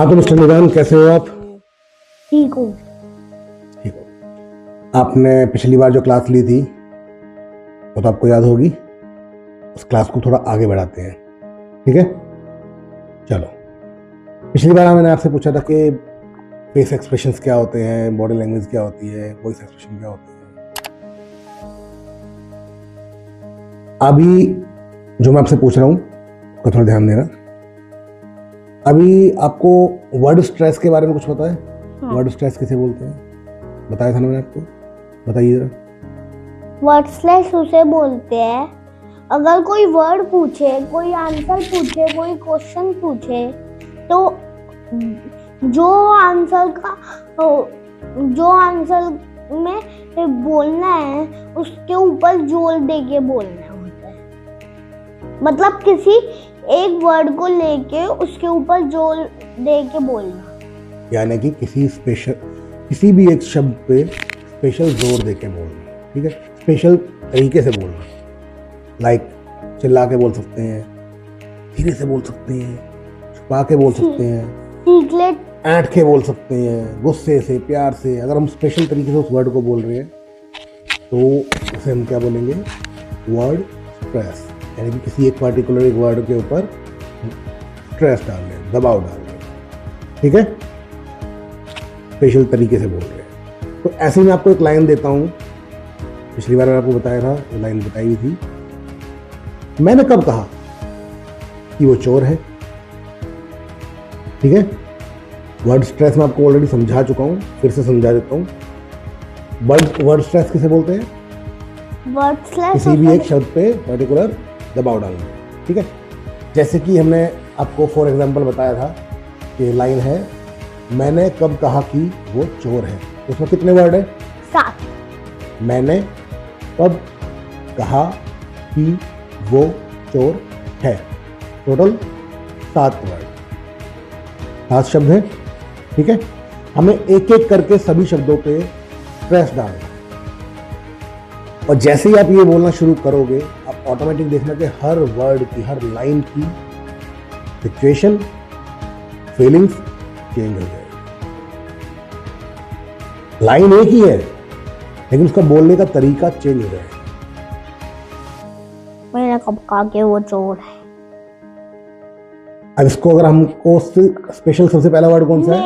हाँ तो मिस्टर निदान, कैसे हो आप? ठीक हूँ। ठीक हो। आपने पिछली बार जो क्लास ली थी वो तो आपको याद होगी। उस क्लास को थोड़ा आगे बढ़ाते हैं, ठीक है? चलो, पिछली बार मैंने आपसे पूछा था कि फेस एक्सप्रेशंस क्या होते हैं, बॉडी लैंग्वेज क्या होती है, वॉइस एक्सप्रेशन क्या होती है। अभी जो मैं आपसे पूछ रहा हूँ उसका थोड़ा ध्यान देना। अभी आपको वर्ड स्ट्रेस के बारे में कुछ पता है? हाँ। वर्ड स्ट्रेस किसे बोलते हैं? बताया था ना मैंने आपको, बताइए जरा। वर्ड स्लैश उसे बोलते हैं अगर कोई वर्ड पूछे, कोई आंसर पूछे, कोई क्वेश्चन पूछे तो जो आंसर में बोलना है उसके ऊपर जोर दे के बोलना होता है। मतलब किसी एक वर्ड को लेके उसके ऊपर जोर दे के बोलना, यानी कि किसी भी एक शब्द पे स्पेशल जोर दे के बोलना, ठीक है? स्पेशल तरीके से बोलना, लाइक चिल्ला के बोल सकते हैं, धीरे से बोल सकते हैं, छुपा के बोल सकते हैं, सीक्रेट ऐंठ के बोल सकते हैं, गुस्से से, प्यार से। अगर हम स्पेशल तरीके से उस वर्ड को बोल रहे हैं तो उसे हम क्या बोलेंगे? Word stress. यानी कि किसी एक पार्टिकुलर एक वर्ड के ऊपर स्ट्रेस डाल रहे हैं, दबाव डाल रहे हैं, ठीक है? स्पेशल तरीके से बोल रहे हैं। तो ऐसे ही मैं आपको एक लाइन देता हूं। पिछली बार मैंने आपको बताया था, वो लाइन बताई हुई थी। मैंने कब कहा कि वो चोर है? ठीक है? वर्ड स्ट्रेस मैं आपको ऑलरेडी समझा चुका हूं, फिर से समझा देता हूं। वर्ड स्ट्रेस किसे बोलते हैं? वर्ड स्लैश किसी भी एक शब्द पे पर्टिकुलर दबाव डालना, ठीक है? जैसे कि हमने आपको फॉर एग्जांपल बताया था कि लाइन है, मैंने कब कहा कि वो चोर है। उसमें कितने वर्ड है? 7। मैंने कब कहा कि वो चोर है। टोटल 7 वर्ड, 7 शब्द है, ठीक है? हमें एक एक करके सभी शब्दों पे स्ट्रेस डालना है। और जैसे ही आप ये बोलना शुरू करोगे, आप ऑटोमेटिक देखना कि हर वर्ड की, हर लाइन की सिचुएशन, फीलिंग्स चेंज हो जाएगी। लाइन एक ही है लेकिन उसका बोलने का तरीका चेंज हो जाएगा। मैंने कब कहा कि वो चोर है? अब इसको अगर हमको स्पेशल, सबसे पहला वर्ड कौन सा है?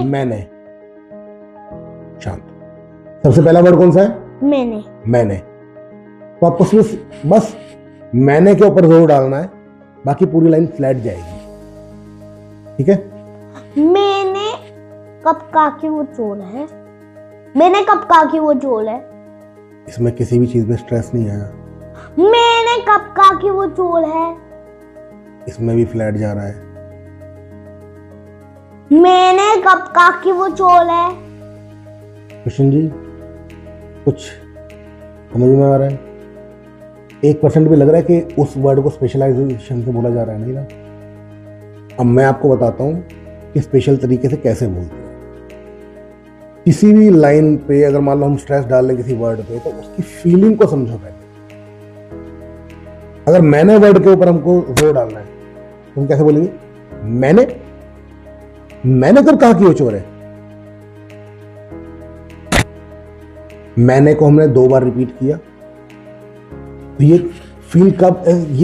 मैंने। शांत। सबसे पहला वर्ड कौन सा है? मैंने। तो आपको सिर्फ बस मैंने के ऊपर जोर डालना है, बाकी पूरी लाइन फ्लैट जाएगी, ठीक है? मैंने कब कहा कि वो चोर है? मैंने कब कहा कि वो चोर है? इसमें किसी भी चीज पे स्ट्रेस नहीं आया। मैंने कब कहा कि वो चोर है? इसमें भी फ्लैट जा रहा है। मैंने कब कहा कि वो चोर है? कृष्ण जी, कुछ समझ में आ रहा है? 1% भी लग रहा है कि उस वर्ड को स्पेशलाइजेशन से बोला जा रहा है, नहीं ना? अब मैं आपको बताता हूं कि स्पेशल तरीके से कैसे बोलते हैं। किसी भी लाइन पे अगर मान लो हम स्ट्रेस डाल लें किसी वर्ड पे, तो उसकी फीलिंग को समझो पहले। अगर मैंने वर्ड के ऊपर हमको जोर डालना है तो हम कैसे बोलेंगे? मैंने कब कहा कि वो चोर है? मैंने को हमने 2 बार रिपीट किया, तो ये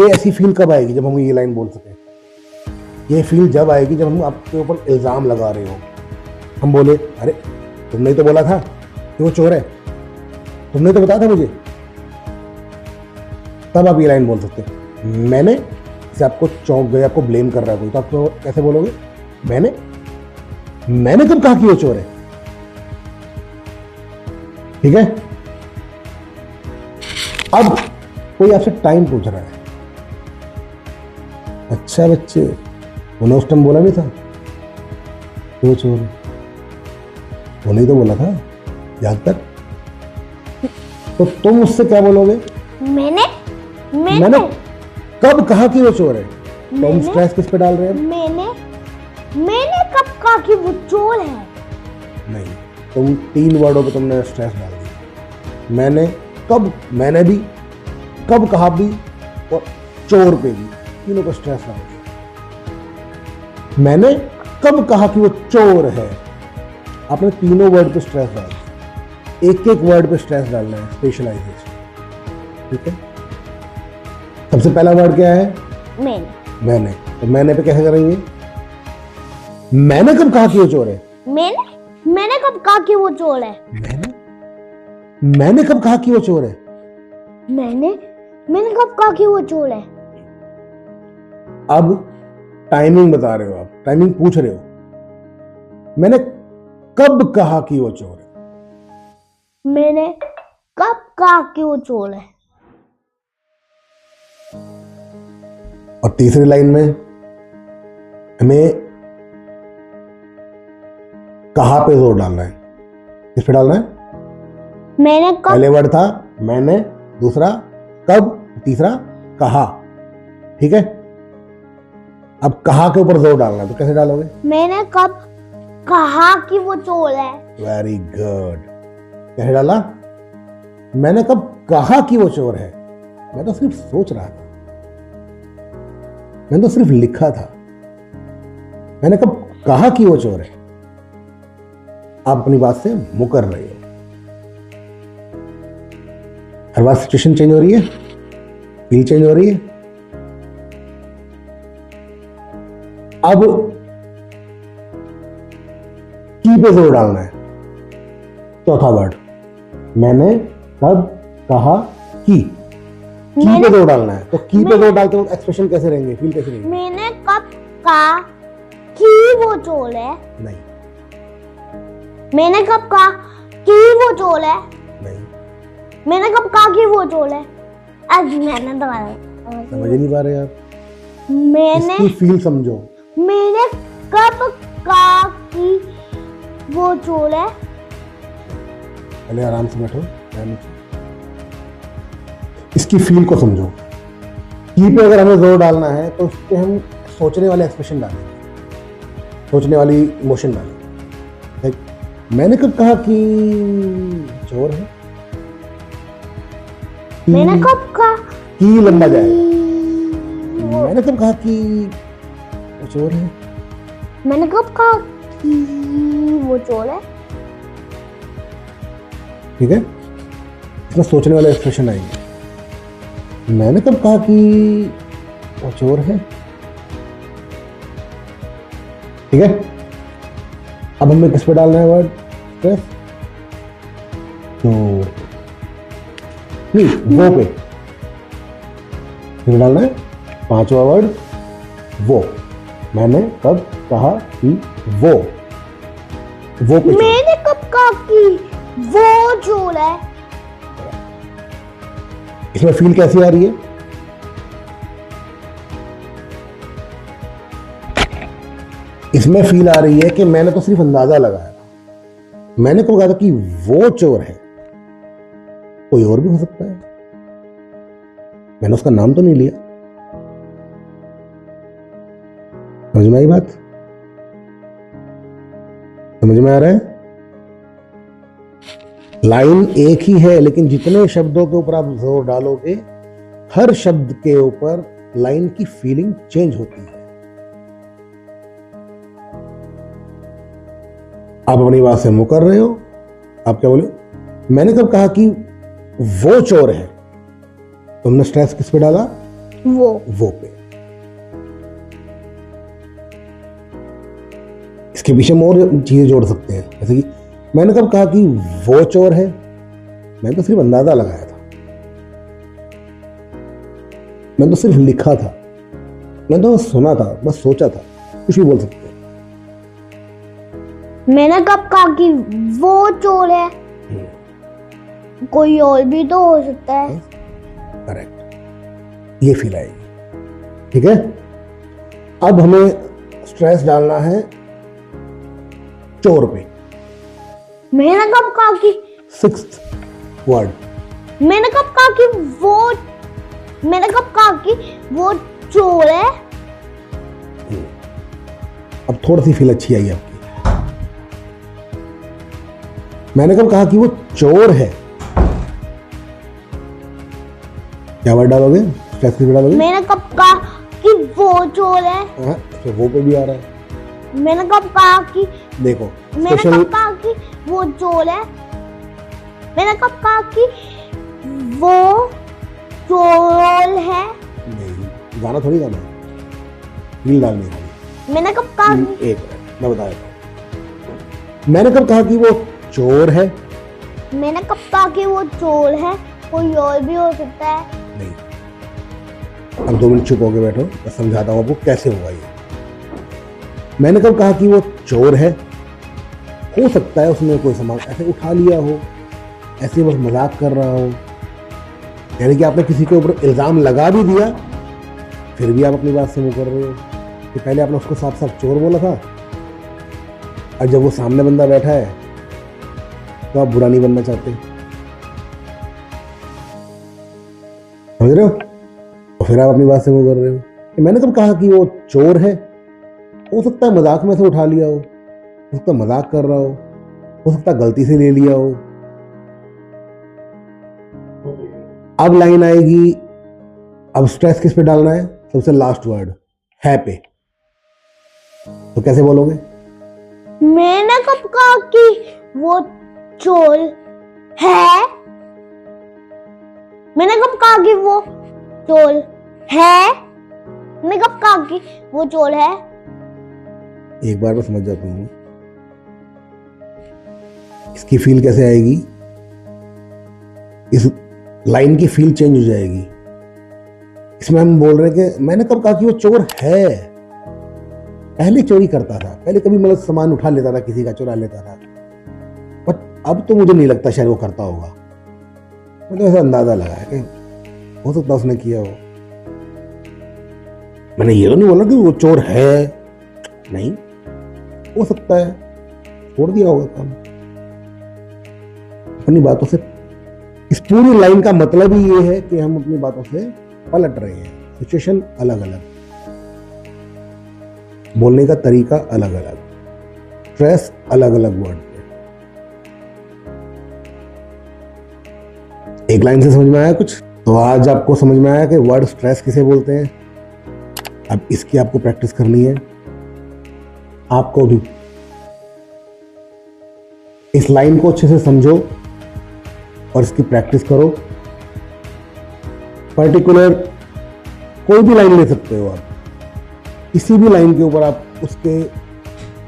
ऐसी फील कब आएगी जब हम ये लाइन बोल सकें? ये फील जब आएगी जब हम आपके ऊपर इल्जाम लगा रहे हो। हम बोले, अरे तुमने ही तो बोला था कि वो चोर है, तुमने तो बताया था मुझे। तब आप ये लाइन बोल सकते हैं। मैंने से आपको चौंक गए, आपको ब्लेम कर रहा है कोई, तो आप कैसे बोलोगे? मैंने कब कहा कि वो चोर है? ठीक है? अब कोई आपसे टाइम पूछ रहा है। अच्छा बच्चे, उन्होंने उस टाइम बोला नहीं था कि वो चोर है? उन्हें ही तो बोला था, याद कर। तो तुम उससे क्या बोलोगे? मैंने कब कहा कि वो चोर है? तो हम स्ट्रेस किस पे डाल रहे हैं? मैंने कब कहा कि वो चोर है? नहीं, तुम 3 वर्डों पे तुमने स्ट्रेस डाल दिया। मैंने भी, कब कहा भी, और चोर पे भी, तीनों को स्ट्रेस डाल दिया। मैंने कब कहा कि वो चोर है? आपने तीनों वर्ड पे स्ट्रेस डालना, एक एक वर्ड पे स्ट्रेस डालना है, स्पेशलाइजेशन। ठीक है, सबसे पहला वर्ड क्या है? मैंने। तो मैंने पे कैसे करेंगे? मैंने कब कहा कि वो चोर है? मैंने कब कहा कि वो चोर है? मैंने कब कहा कि वो चोर है? मैंने कब कहा कि वो चोर है? अब टाइमिंग बता रहे हो, आप टाइमिंग पूछ रहे हो। मैंने कब कहा कि वो चोर है? मैंने कब कहा कि वो चोर है? और तीसरी लाइन में हमें कहाँ पे जोर डालना है? किस पे डालना है? मैंने कब, पहले वर्ड था मैंने, दूसरा कब, तीसरा कहा। ठीक है, अब कहा के ऊपर जोर डालना है, तो कैसे डालोगे? मैंने कब कहा कि वो चोर है? Very good. कैसे डाला? मैंने कब कहा कि वो चोर है? मैं तो सिर्फ सोच रहा था, मैंने तो सिर्फ लिखा था। मैंने कब कहा कि वो चोर है? आप अपनी बात से मुकर रहे हो। हर बार सिचुएशन चेंज हो रही है, फील चेंज हो रही है। अब की पे जोर डालना है, चौथा वर्ड। मैंने कब कहा कि, की पे जोर डालना है। तो की पे जोर डालते वक्त एक्सप्रेशन कैसे रहेंगे, फील कैसे रहेंगे? मैंने कब कहा कि वो चोर है? नहीं मैंने कब कहा कि वो चोर है? नहीं, मैंने कब कहा कि वो चोर है? आज मैंने दोबारा समझ ही नहीं पा रहे यार। मैंने इसकी फील समझो। मैंने कब कहा कि वो चोर है? पहले आराम से बैठो, इसकी फील को समझो। की पे अगर हमें जोर डालना है तो उस पे हम सोचने वाले एक्सप्रेशन डालेंगे, सोचने वाली इमोशन डालेंगे। मैंने कब कहा कि चोर है? मैंने कब कहा की लंबा जाएगा। मैंने कब कहा कि वो चोर है? मैंने कब कहा कि वो चोर है? ठीक है, इसमें सोचने वाले एक्सप्रेशन आएंगे। मैंने कब कहा कि वो चोर है? ठीक है, अब हमें किस पे डालना है वर्ड? स्ट्रेस चोर नहीं, वो पे फिर डालना है पांचवा वर्ड वो। मैंने कब कहा कि वो पे। मैंने कब कहा कि वो चोर है? इसमें फील कैसी आ रही है? इसमें फील आ रही है कि मैंने तो सिर्फ अंदाजा लगाया था। मैंने कब कहा था कि वो चोर है? कोई और भी हो सकता है, मैंने उसका नाम तो नहीं लिया। समझ में आई बात? समझ में आ रहा है? लाइन एक ही है, लेकिन जितने शब्दों के ऊपर आप जोर डालोगे, हर शब्द के ऊपर लाइन की फीलिंग चेंज होती है। आप अपनी बात से मुकर रहे हो। आप क्या बोले? मैंने कब कहा कि वो चोर है? तुमने स्ट्रेस किस पे डाला? वो पे। इसके पीछे हम और चीजें जोड़ सकते हैं, जैसे कि मैंने कब कहा कि वो चोर है? मैंने तो सिर्फ अंदाजा लगाया था, मैंने तो सिर्फ लिखा था, मैं तो सुना था, बस सोचा था। कुछ भी बोल सकते हैं। मैंने कब कहा कि वो चोर है? कोई और भी तो हो सकता है। करेक्ट, ये फील आएगी। ठीक है, अब हमें स्ट्रेस डालना है चोर पे। मैंने कब कहा कि सिक्स्थ वर्ड। मैंने कब कहा कि वो चोर है? अब थोड़ी सी फील अच्छी आई आपकी। मैंने कब कहा कि वो चोर है? क्या वर्ड डालोगे? स्ट्रेस किस पे डालोगे? मैंने कब कहा कि वो चोर है? हाँ, तो वो पे भी आ रहा है। मैंने कब कहा कि देखो मैंने स्पेशल कब कहा कि वो चोर है? मैंने कब कहा कि वो चोर है? नहीं, गाना थोड़ी गाना है, फील डालनी है। मैंने कब कहा कि एक मिनट मैं बता देता हूँ। मैंने कब कहा कि वो चोर है? मैंने कब कहा कि वो चोर है? कोई और भी हो सकता है। नहीं, अब 2 मिनट चुप होके बैठो, मैं समझाता हूँ आपको कैसे होगा ये। मैंने कब कहा कि वो चोर है? हो सकता है उसने कोई सामान ऐसे उठा लिया हो, ऐसे बस मजाक कर रहा हो, यानी कि आपने किसी के ऊपर इल्ज़ाम लगा भी दिया, फिर भी आप अपनी बात से मुकर रहे हो कि पहले आपने उसको साफ साफ चोर बोला था, और जब वो सामने बंदा बैठा है तो आप बुरा नहीं बनना चाहते। समझ रहे हो? तो फिर आप अपनी बात से मुकर रहे हो कि मैंने कब कहा कि वो चोर है? हो सकता है मजाक में से उठा लिया हो सकता है मजाक कर रहा हो सकता है गलती से ले लिया हो। अब लाइन आएगी, अब स्ट्रेस किस पे डालना है? सबसे लास्ट वर्ड है पे। तो कैसे बोलोगे? मैंने कब कहा कि वो चोर है? मैंने कब कहा कि वो चोर है? मैंने कब कहा कि वो चोर है? एक बार में समझ जाता हूँ इसकी फील कैसे आएगी, इस लाइन की फील चेंज हो जाएगी। इसमें हम बोल रहे हैं कि मैंने कब कहा कि वो चोर है? पहले चोरी करता था, पहले कभी मतलब सामान उठा लेता था, किसी का चुरा लेता था, बट अब तो मुझे नहीं लगता शायद वो करता होगा। मुझे ऐसा अंदाजा लगा है कि हो सकता है उसने किया हो। मैंने ये तो नहीं बोला कि वो चोर है, नहीं, हो सकता है छोड़ दिया होगा काम। अपनी बातों से, इस पूरी लाइन का मतलब ही ये है कि हम अपनी बातों से पलट रहे हैं। सिचुएशन अलग अलग, बोलने का तरीका अलग अलग, स्ट्रेस अलग अलग वर्ड पे। एक लाइन से समझ में आया कुछ? तो आज आपको समझ में आया कि वर्ड स्ट्रेस किसे बोलते हैं। अब इसकी आपको प्रैक्टिस करनी है, आपको भी। इस लाइन को अच्छे से समझो और इसकी प्रैक्टिस करो। पर्टिकुलर कोई भी लाइन ले सकते हो आप, किसी भी लाइन के ऊपर आप उसके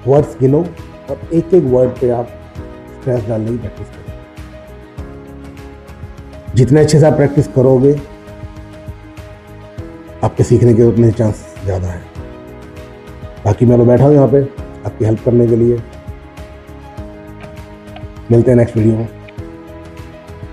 वर्ड्स गिनो और एक एक वर्ड पे आप स्ट्रेस डालने की प्रैक्टिस करो। जितने अच्छे से आप प्रैक्टिस करोगे, आपके सीखने के उतने चांस ज़्यादा हैं। बाकी मैं तो बैठा हूँ यहाँ पे आपकी हेल्प करने के लिए। मिलते हैं नेक्स्ट वीडियो में।